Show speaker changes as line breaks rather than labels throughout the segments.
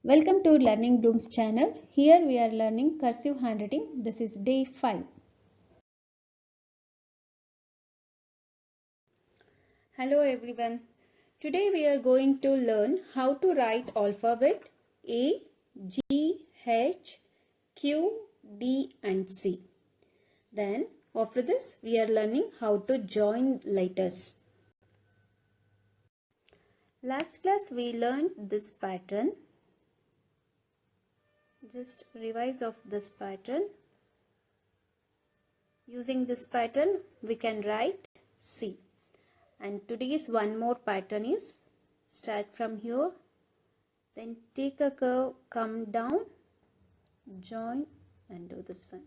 Welcome to Learning Bloom's channel. Here we are learning cursive handwriting. This is day 5. Hello everyone. Today we are going to learn how to write alphabet A, G, H, Q, D and C. Then after this we are learning how to join letters. Last class we learned this pattern. Just revise of this pattern. Using this pattern we can write C. And today's one more pattern is start from here, then take a curve, come down, join and do this one.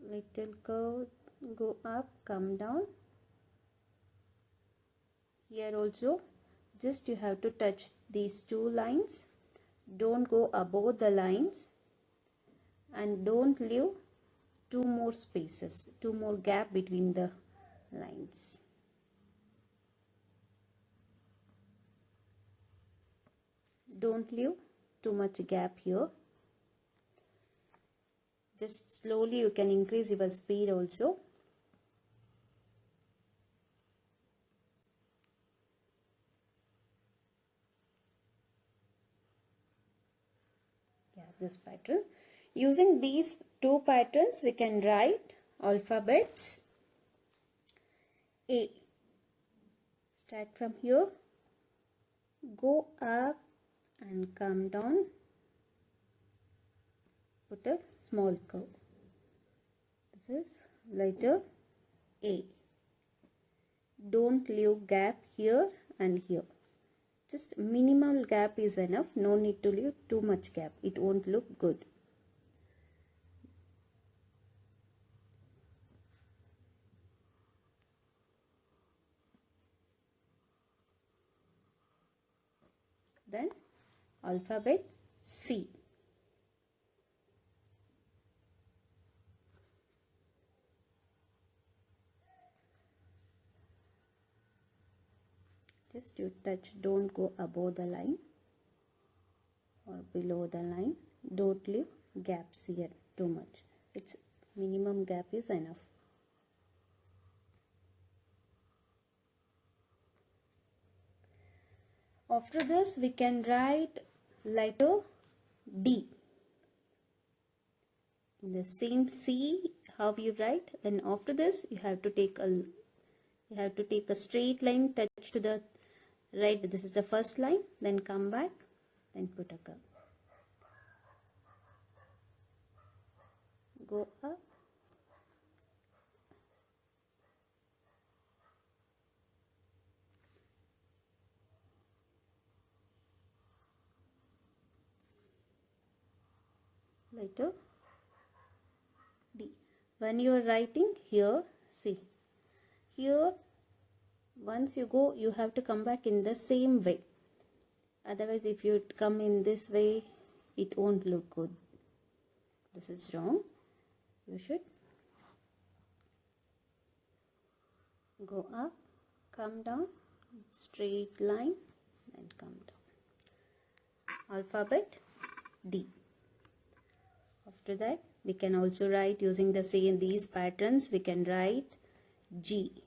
Little curve, go up, come down. Here also just you have to touch these two lines. Don't go above the lines and don't leave two more spaces, two more gap between the lines. Don't leave too much gap here. Just slowly you can increase your speed also. Yeah, this pattern. Using these two patterns we can write alphabets A. Start from here, go up and come down, put a small curve. This is letter A. Don't leave gap here and here. Just minimal gap is enough. No need to leave too much gap. It won't look good. Then alphabet C. Just you touch, don't go above the line or below the line. Don't leave gaps here too much. It's minimum gap is enough. After this we can write letter D. In the same C how you write, then after this you have to take a straight line, touch to the right. This is the first line, then come back, then put a curve. Go up. Letter D. When you are writing here, see, here once you go, you have to come back in the same way. Otherwise, if you come in this way, it won't look good. This is wrong. You should go up, come down, straight line, then come down. Alphabet D. After that, we can also write using the same these patterns. We can write G.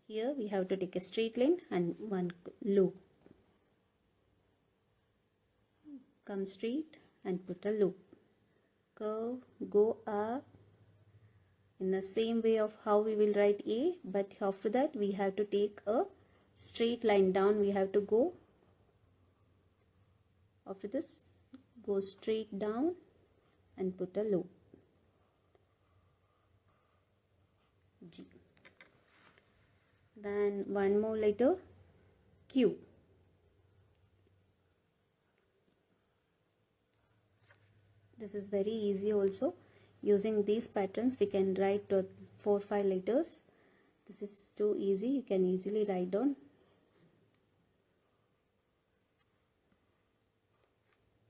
Here we have to take a straight line and one loop. Come straight and put a loop. Curve, go up in the same way of how we will write A, but after that we have to take a straight line down. We have to go. After this, go straight down and put a loop. G. Then one more letter Q. This is very easy also. Using these patterns we can write 4 or 5 letters. This is too easy. You can easily write down.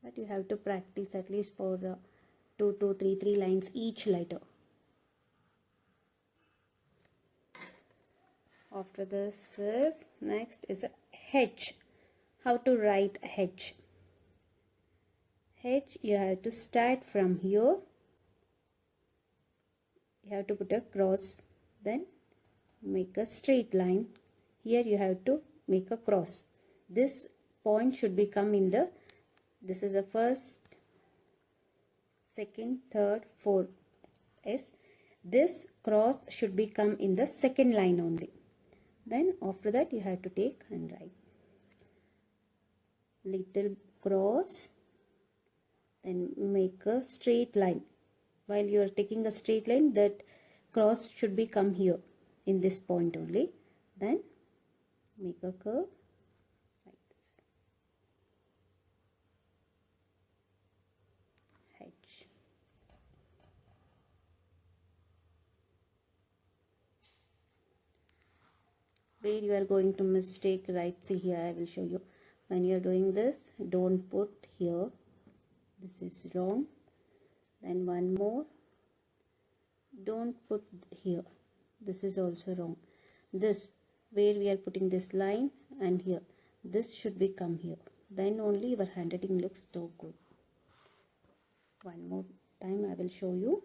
But you have to practice at least for 2 to 3 lines each letter. After this is next is a H. how to write H. H, you have to start from here. You have to put a cross, then make a straight line. Here you have to make a cross. This point should become in the, this is the first, second, third, fourth S. This cross should become in the second line only. Then after that you have to take and write little cross, then make a straight line. While you are taking a straight line, that cross should be come here in this point only. Then make a curve like this. H. Where you are going to mistake, right? See here, I will show you. When you are doing this, don't put here. This is wrong. Then one more. Don't put here. This is also wrong. This, where we are putting this line and here, this should become here. Then only your handwriting looks so good. One more time I will show you.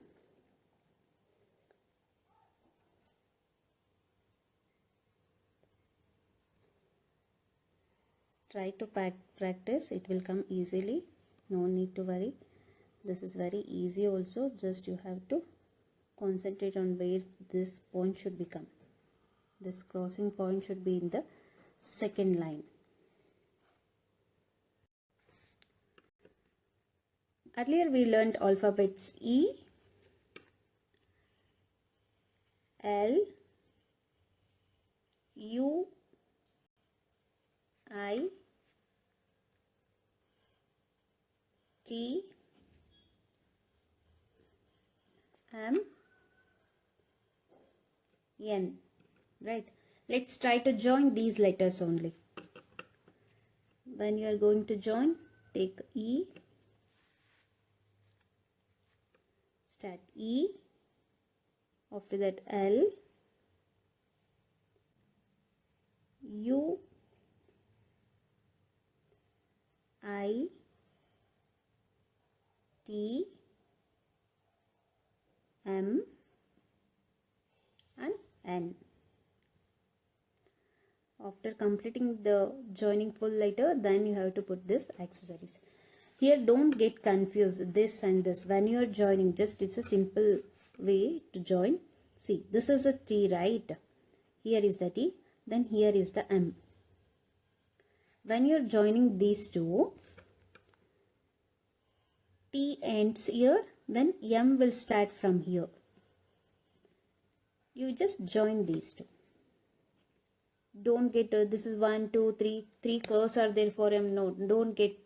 Try to practice, it will come easily. No need to worry. This is very easy also. Just you have to concentrate on where this point should become. This crossing point should be in the second line. Earlier we learned alphabets E, L, U, I, T, M, N. Right. Let's try to join these letters only. When you are going to join, take E, start E, after that L, U, I, T, M and N. After completing the joining full letter, then you have to put this accessories. Here don't get confused this and this. When you are joining, just it's a simple way to join. See, this is a T, right? Here is the T, then here is the M. When you are joining these two, T ends here, then M will start from here. You just join these two. Don't get this is 1, 2, 3. 3 curves are there for M. No, don't get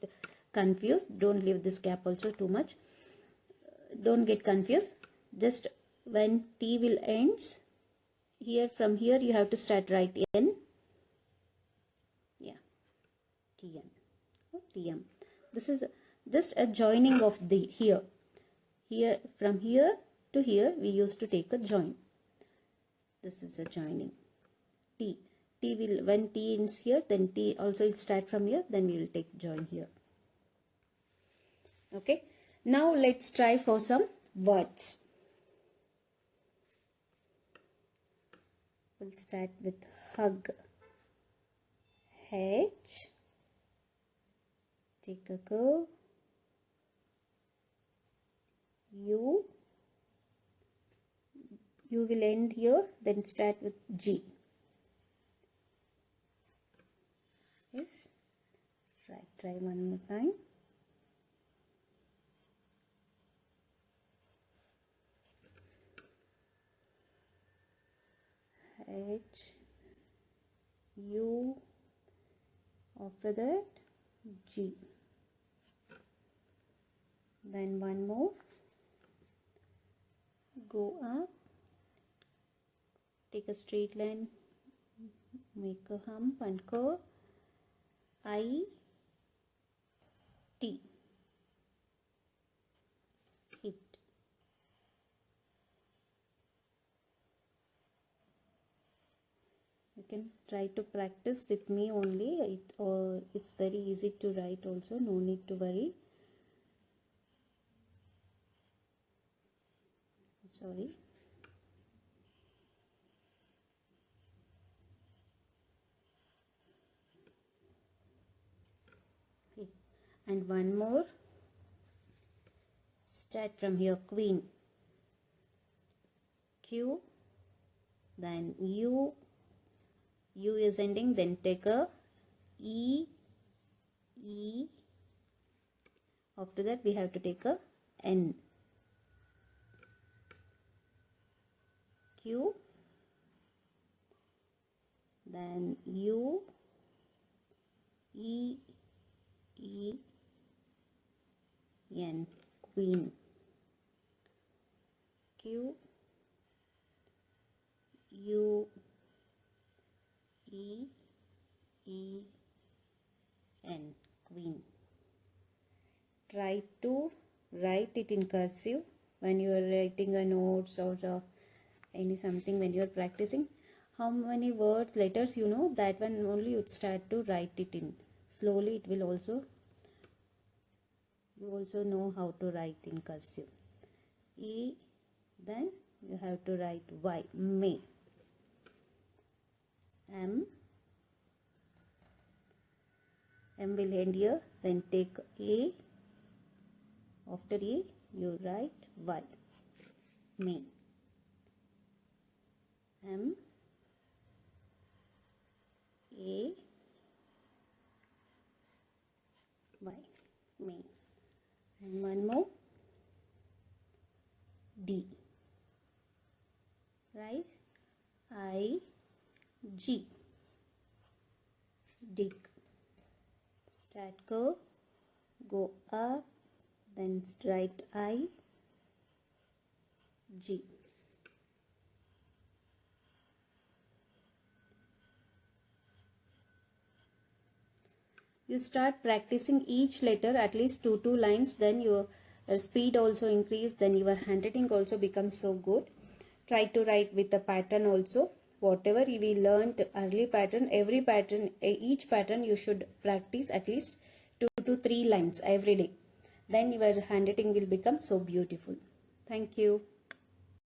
confused. Don't leave this gap also too much. Don't get confused. Just when T will ends, here from here you have to start write N. Yeah, TN or TM. This is just a joining of the here. Here from here to here we used to take a join. This is a joining. T. T will, when T ends here, then T also will start from here, then we will take join here. Okay. Now let's try for some words. We'll start with hug. H. Take a curve. U. U will end here, then start with G. Yes. Right. Try one more time. H, U, after that G. Then one more. Go up. Take a straight line. Make a hump and curve. I, T. Hit. You can Try to practice with me only. It's very easy to write also, no need to worry. Sorry. Okay. And one more. Start from here, queen. Q, then U is ending, then take a E, after that we have to take a N. Q, then U, E, N, queen. Q, U, E, N, queen. Try to write it in cursive when you are writing a notes or any something, when you are practicing. How many words, letters you know, that one only you start to write it in. Slowly it will also, you also know how to write in cursive. E, then you have to write Y, May. M will end here, then take A, after A you write Y, May. M, A, Y, May. And one more, D, right? I, G, dig. Start curve, go up, then write I, G. You start practicing each letter at least two lines, then your speed also increase, then your handwriting also becomes so good. Try to write with a pattern also. Whatever we learned early pattern, every pattern, each pattern you should practice at least 2 to 3 lines every day. Then your handwriting will become so beautiful. Thank you.